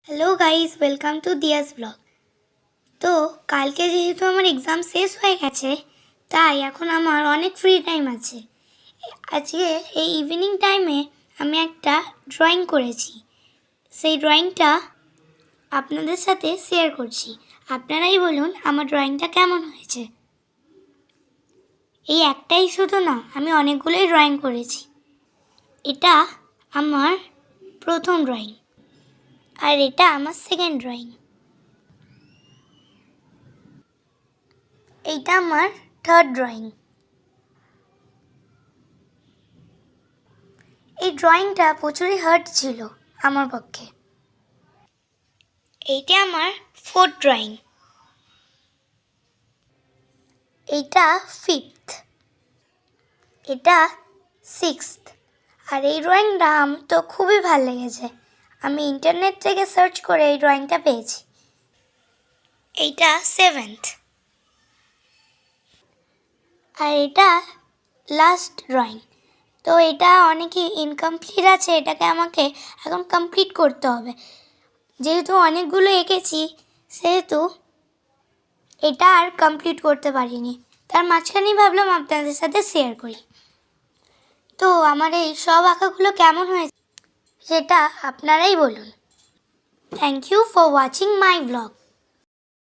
Hello guys, welcome to Diya's blog. তো কালকে যেহেতু আমার এক্সাম শেষ হয়ে গেছে, তাই এখন আমার অনেক ফ্রি টাইম আছে। আজকে এই ইভিনিং টাইমে আমি একটা ড্রয়িং করেছি। সেই ড্রয়িংটা আপনাদের সাথে শেয়ার করছি। আপনারাই বলুন আমার ড্রয়িংটা কেমন হয়েছে। এই একটাই শুধু না, আমি অনেকগুলোই ড্রয়িং করেছি। এটা আমার প্রথম ড্রয়িং, আর এটা আমার সেকেন্ড ড্রয়িং। এইটা আমার থার্ড ড্রয়িং। এই ড্রয়িংটা প্রচুরই হার্ড ছিল আমার পক্ষে। এইটা আমার ফোর্থ ড্রয়িং। এইটা ফিফথ। এটা সিক্সথ। আর এই ড্রয়িংটা আমার তো খুবই ভালো লেগেছে। আমি ইন্টারনেট থেকে সার্চ করে এই ড্রয়িংটা পেয়েছি। এইটা সেভেন্থ। আর এটা লাস্ট ড্রয়িং। তো এটা অনেকই ইনকমপ্লিট আছে, এটাকে আমাকে এখন কমপ্লিট করতে হবে। যেহেতু অনেকগুলো এঁকেছি, সেহেতু এটা আর কমপ্লিট করতে পারিনি। তার মাঝখানেই ভাবলাম আপনাদের সাথে শেয়ার করি। তো আমার এই সব আঁকাগুলো কেমন হয়েছে সেটা আপনারাই বলুন। Thank you for watching my blog.